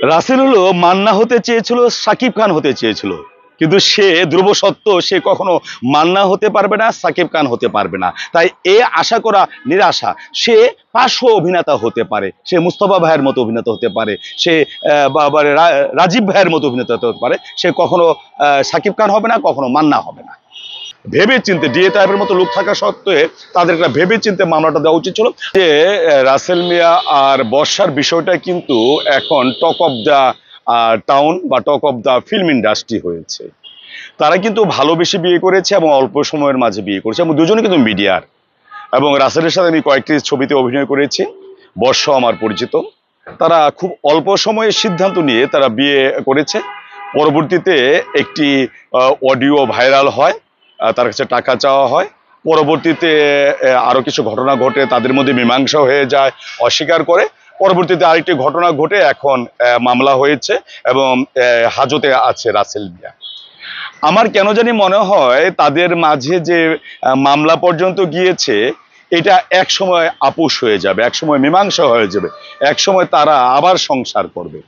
রাসেল হলো মান্না হতে চেয়েছিল, সাকিব খান হতে চেয়েছিল, কিন্তু সে ধ্রুব সত্য, সে কখনো মান্না হতে পারবে না, সাকিব খান হতে পারবে না। তাই এ আশা করা নিরাশা। সে পার্শ্ব অভিনেতা হতে পারে, সে মুস্তফা ভাইয়ের মতো অভিনেতা হতে পারে, সে রাজীব ভাইয়ের মতো অভিনেতা হতে পারে, সে কখনো সাকিব খান হবে না, কখনো মান্না হবে না। ভেবে চিনতে ডিএ টাইপের মতো লোক থাকা সত্ত্বে তাদের একটা ভেবে চিনতে মামলাটা দেওয়া উচিত ছিল। যে রাসেল মিয়া আর বর্ষার বিষয়টা কিন্তু এখন টক অফ দ্য টাউন বা talk of the film industry হয়েছে। তারা কিন্তু ভালোবেসে বিয়ে করেছে এবং অল্প সময়ের মাঝে বিয়ে করেছে, এবং দুজনে কিন্তু মিডিয়ার। এবং রাসেলের সাথে আমি কয়েকটি ছবিতে অভিনয় করেছি, বর্ষা আমার পরিচিত। তারা খুব অল্প সময়ে সিদ্ধান্ত নিয়ে তারা বিয়ে করেছে। পরবর্তীতে একটি অডিও ভাইরাল হয়, তার কাছে টাকা চাওয়া হয়। পরবর্তীতে আরো কিছু ঘটনা ঘটে, তাদের মধ্যে মীমাংসা হয়ে যায়, অস্বীকার করে। পরবর্তীতে আরেকটি ঘটনা ঘটে, এখন মামলা হয়েছে এবং হাজতে আছে রাসেল মিয়া। আমার কেন জানি মনে হয় তাদের মাঝে যে মামলা পর্যন্ত গিয়েছে, এটা এক সময় আপোষ হয়ে যাবে, এক সময় মীমাংসা হয়ে যাবে, এক সময় তারা আবার সংসার করবে।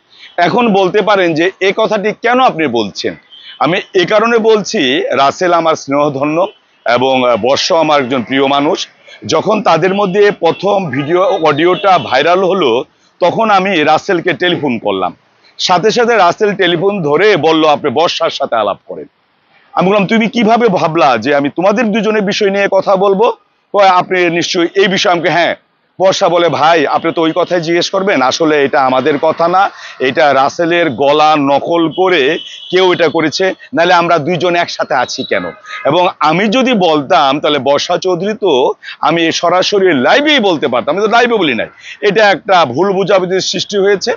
এখন বলতে পারেন যে এই কথাটি কেন আপনি বলছেন। আমি এ কারণে বলছি, রাসেল আমার স্নেহধন্য এবং বর্ষা আমার একজন প্রিয় মানুষ। যখন তাদের মধ্যে প্রথম ভিডিও অডিওটা ভাইরাল হলো, তখন আমি রাসেলকে টেলিফোন করলাম। সাথে সাথে রাসেল টেলিফোন ধরে বলল, আপনি বর্ষার সাথে আলাপ করেন। আমি বললাম, তুমি কিভাবে ভাবলা যে আমি তোমাদের দুজনের বিষয় নিয়ে কথা বলবো? আপনি নিশ্চয়ই এই বিষয়ে আমাকে। হ্যাঁ। বর্ষা বলে, ভাই আপনি তো ওই কথাই জিজ্ঞেস করবেন, আসলে এটা আমাদের কথা না, এটা রাসেলের গলা নকল করে কেউ এটা করেছে, নাহলে আমরা দুইজন একসাথে আছি কেন? এবং আমি যদি বলতাম তাহলে বর্ষা চৌধুরী তো আমি সরাসরি লাইভেই বলতে পারতাম, আমি তো লাইভে বলি নাই। এটা একটা ভুল বুঝাবুঝির সৃষ্টি হয়েছে।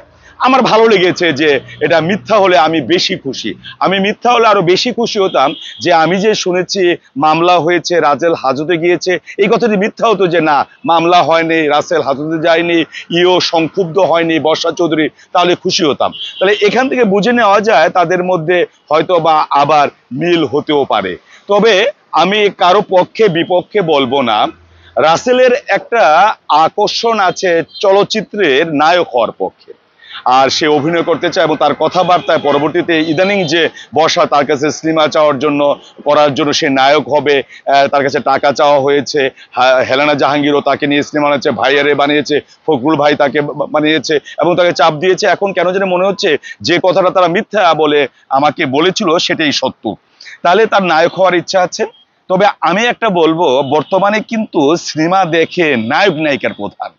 আমার ভালো লেগেছে যে এটা মিথ্যা হলে আমি বেশি খুশি। আমি মিথ্যা হলে আরো বেশি খুশি হতাম যে আমি যে শুনেছি মামলা হয়েছে, রাসেল হাজতে গিয়েছে, এই কথাটি মিথ্যা হতো যে না, মামলা হয়নি, রাসেল হাজতে যায়নি, ইও সংক্ষুব্ধ হয়নি বর্ষা চৌধুরী, তাহলে খুশি হতাম। তাহলে এখান থেকে বুঝে নেওয়া যায় তাদের মধ্যে হয়তো বা আবার মিল হতেও পারে। তবে আমি কারো পক্ষে বিপক্ষে বলবো না। রাসেলের একটা আকর্ষণ আছে চলচ্চিত্রের নায়ক হওয়ার পক্ষে, আর সে অভিনয় করতে চায়, এবং তার কথাবার্তায় পরবর্তীতে ইদানিং যে বর্ষা তার কাছে সিনেমা চাওয়ার জন্য, করার জন্য সে নায়ক হবে, তার কাছে টাকা চাওয়া হয়েছে। হেলেনা জাহাঙ্গীরও তাকে নিয়ে সিনেমা বানিয়েছে, ভাইয়ারে বানিয়েছে, ফখরুল ভাই তাকে বানিয়েছে এবং তাকে চাপ দিয়েছে। এখন কেন যেন মনে হচ্ছে যে কথাটা তারা মিথ্যা বলে আমাকে বলেছিল সেটাই সত্য। তাহলে তার নায়ক হওয়ার ইচ্ছা আছে। তবে আমি একটা বলবো, বর্তমানে কিন্তু সিনেমা দেখে নায়ক নায়িকার প্রধান।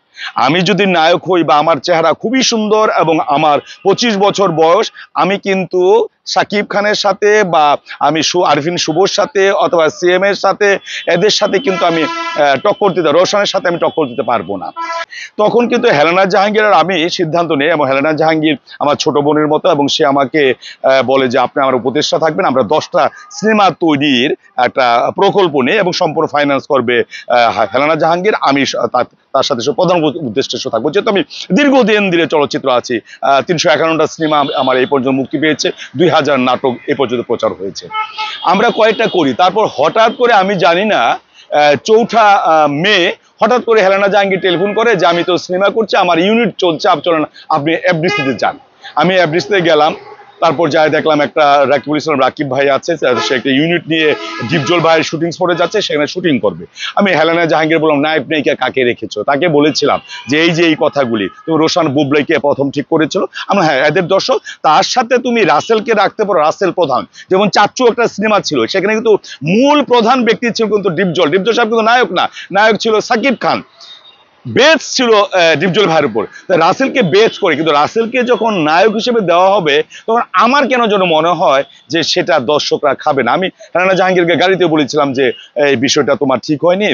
আমি যদি নায়ক হই বা আমার চেহারা খুবই সুন্দর এবং আমার 25 বছর বয়স, আমি কিন্তু সাকিব খানের সাথে বা আমি আরফিন শুভর সাথে অথবা সিএম এর সাথে, এদের সাথে কিন্তু আমি টক্কর দিতে, রোশনের সাথে আমি টক্কর দিতে পারবো না। তখন কিন্তু হেলেনা জাহাঙ্গীর আর আমি সিদ্ধান্ত নেই, এবং হেলেনা জাহাঙ্গীর আমার ছোট বোনের মতো, এবং সে আমাকে বলে যে আপনি আমার উপদেষ্টা থাকবেন, আমরা 10টা সিনেমা তৈরির একটা প্রকল্প নেই এবং সম্পূর্ণ ফাইন্যান্স করবে হেলেনা জাহাঙ্গীর। আমি তার সাথে প্রধান উদ্দেশ্য থাকবো, যেহেতু আমি দীর্ঘদিন ধরে চলচ্চিত্র আছি। 351টা সিনেমা আমার এই পর্যন্ত মুক্তি পেয়েছে, 2000 নাটক এ পর্যন্ত প্রচার হয়েছে। আমরা কয়েকটা করি, তারপর হঠাৎ করে আমি জানি না 4 মে হঠাৎ করে হেলেনা জাহাঙ্গীর টেলিফোন করে যে আমি তো সিনেমা করছি, আমার ইউনিট চলছে, চলেন আপনি এফডিসিতে যান। আমি এফডিসিতে গেলাম। তারপর যাই দেখলাম একটা রাকিবুল ইসলাম রাকিব ভাই আছে, সে একটা ইউনিট নিয়ে ডিপজল ভাইয়ের শুটিং স্পটে যাচ্ছে, সেখানে শুটিং করবে। আমি হেলেনা জাহাঙ্গীর বললাম, নায়ক নায়িকা কাকে রেখেছো? তাকে বলেছিলাম যে এই যে এই কথাগুলি তুমি রোশান বুবলাইকে প্রথম ঠিক করেছিল। আমরা হ্যাঁ, এদের দর্শক, তার সাথে তুমি রাসেলকে রাখতে পারো, রাসেল প্রধান। যেমন চাচ্চু একটা সিনেমা ছিল, সেখানে কিন্তু মূল প্রধান ব্যক্তি ছিল কিন্তু ডিপজল। ডিপজল সাহেব কিন্তু নায়ক না, নায়ক ছিল সাকিব খান। বেস ছিল ডিপজল ভাইয়ের উপর। রাসেলকে বেস করে, কিন্তু রাসেলকে যখন নায়ক হিসেবে দেওয়া হবে, তখন আমার কেন যেন মনে হয় যে সেটা দর্শকরা খাবে না। আমি হেলেনা জাহাঙ্গীরকে গাড়িতে বলেছিলাম যে এই বিষয়টা তোমার ঠিক হয়নি,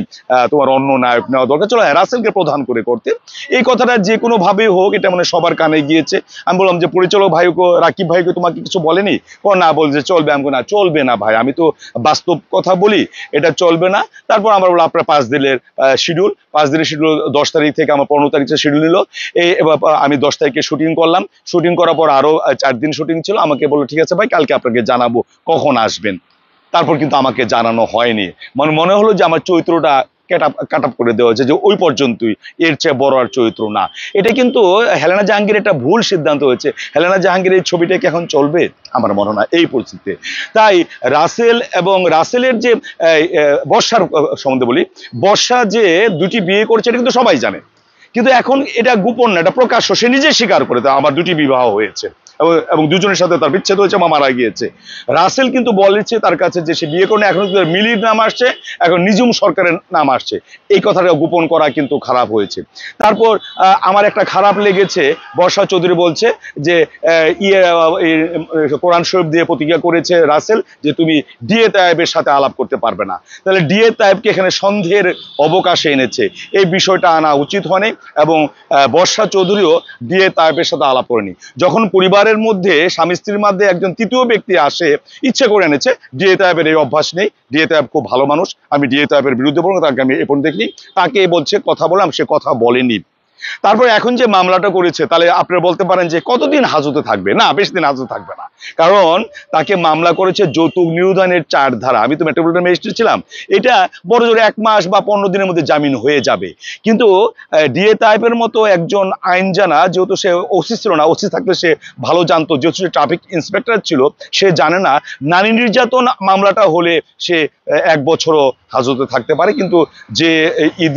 তোমার অন্য নায়ক নেওয়া দরকার, চলো রাসেলকে প্রধান করে করতে। এই কথাটা যে কোনো ভাবেই হোক, এটা মানে সবার কানে গিয়েছে। আমি বললাম যে পরিচালক ভাইকে, রাকিব ভাইকে তোমাকে কিছু বলেনি? না, বলছে চলবে। আমি না, চলবে না ভাই, আমি তো বাস্তব কথা বলি, এটা চলবে না। তারপর আমরা বললাম আপনার 5 দিনের শিডিউল, 5 দিনের শিডিউল 10 তারিখ থেকে আমার 15 তারিখে শিডিউল নিল। আমি 10 তারিখে শুটিং করলাম। শুটিং করার পর আরো 4 দিন শুটিং ছিল। আমাকে বললো ঠিক আছে ভাই, কালকে আপনাকে জানাবো কখন আসবেন। তারপর কিন্তু আমাকে জানানো হয়নি। মনে হলো যে আমার চরিত্রটা কাট আপ করে দেওয়া হয়েছে যে ওই পর্যন্তই, এর চেয়ে বড় আর চরিত্র না। এটা কিন্তু হেলেনা জাহাঙ্গীর একটা ভুল সিদ্ধান্ত হয়েছে। হেলেনা জাহাঙ্গীর এই ছবিটা কি এখন চলবে? আমার মনে হয় না এই পরিস্থিতিতে। তাই রাসেল এবং রাসেলের যে বর্ষার সম্বন্ধে বলি, বর্ষা যে দুটি বিয়ে করেছে এটা কিন্তু সবাই জানে, কিন্তু এখন এটা গোপন না, এটা প্রকাশ্য, সে নিজে স্বীকার করে আমার দুটি বিবাহ হয়েছে এবং দুজনের সাথে তার বিচ্ছেদ হয়েছে, মারা গিয়েছে। রাসেল কিন্তু বলেছে তার কাছে যে সে বিয়ে করে, এখন মিলির নাম আসছে, এখন নিজুম সরকারের নাম আসছে। এই কথাটা গোপন করা কিন্তু খারাপ হয়েছে। তারপর আমার একটা খারাপ লেগেছে, বর্ষা চৌধুরী বলছে যে কোরআন শরীফ দিয়ে প্রতিজ্ঞা করেছে রাসেল যে তুমি ডিএ তায়েবের সাথে আলাপ করতে পারবে না। তাহলে ডিএ তায়েবকে এখানে সন্দেহের অবকাশে এনেছে, এই বিষয়টা আনা উচিত হয়নি। এবং বর্ষা চৌধুরীও ডিএ তায়েবের সাথে আলাপ করেনি। যখন পরিবারের মধ্যে স্বামী স্ত্রীর মধ্যে একজন তৃতীয় ব্যক্তি আসে, ইচ্ছে করে এনেছে। ডিএ তায়েবের এই অভ্যাস নেই, ডিএ তায়েব খুব ভালো মানুষ, আমি ডিএ তায়েবের বিরুদ্ধে বলবো, তাকে আমি এখন দেখিনি। তাকে বলছে কথা বললাম, সে কথা বলেনি। তারপর এখন যে মামলাটা করেছে, তাহলে আপনারা বলতে পারেন যে কতদিন হাজতে থাকবে? না, বেশি দিন হাজতে থাকবে না, কারণ তাকে মামলা করেছে যৌতুক নিরুদানের 4 ধারা। আমি তো মেট্রোপলিটন ম্যাজিস্ট্রেট ছিলাম, এটা বড় জোরে 1 মাস বা 15 দিনের মধ্যে জামিন হয়ে যাবে। কিন্তু ডিএ তাইপের মতো একজন আইন জানা, যেহেতু সে ওসি ছিল না, ওসি থাকলে সে ভালো জানতো, যেহেতু সে ট্রাফিক ইন্সপেক্টর ছিল, সে জানে না নারী নির্যাতন মামলাটা হলে সে 1 বছরও হাজতে থাকতে পারে। কিন্তু যে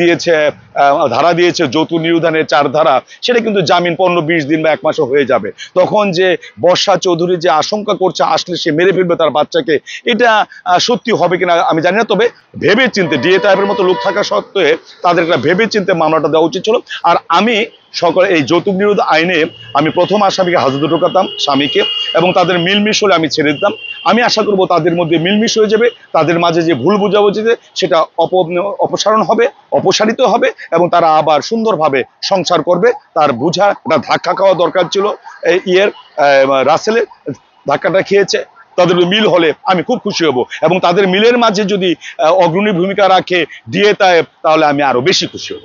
দিয়েছে, ধারা দিয়েছে যৌতুক নিরুদানের 4 ধারা, সেটা কিন্তু জামিন 15-20 দিন বা 1 মাসও হয়ে যাবে। তখন যে বর্ষা চৌধুরী যে আশঙ্কা করছে আসলে সে মেরে ফেলবে তার বাচ্চাকে, এটা সত্যি হবে কিনা আমি জানি না। তবে ভেবে চিনতে, ডিএ টাইপের মতো লোক থাকা সত্ত্বে তাদের একটা ভেবে চিনতে মামলাটা দেওয়া উচিত ছিল। আর আমি সকলে এই যৌতুক নিরোধ আইনে আমি প্রথম আসামিকে হাজতে ঢোকাতাম, স্বামীকে, এবং তাদের মিলমিশ হলে আমি ছেড়ে দিতাম। আমি আশা করব তাদের মধ্যে মিলমিশ হয়ে যাবে, তাদের মাঝে যে ভুল বোঝাবুঝিতে সেটা অপসারণ হবে, অপসারিত হবে, এবং তারা আবার সুন্দরভাবে সংসার করবে। তার বুঝা একটা ধাক্কা খাওয়া দরকার ছিল, রাসেলের ধাক্কাটা খেয়েছে। তাদের মিল হলে আমি খুব খুশি হব, এবং তাদের মিলের মাঝে যদি অগ্রণী ভূমিকা রাখে ডিএ তায়েব, তাহলে আমি আরো বেশি খুশি হব।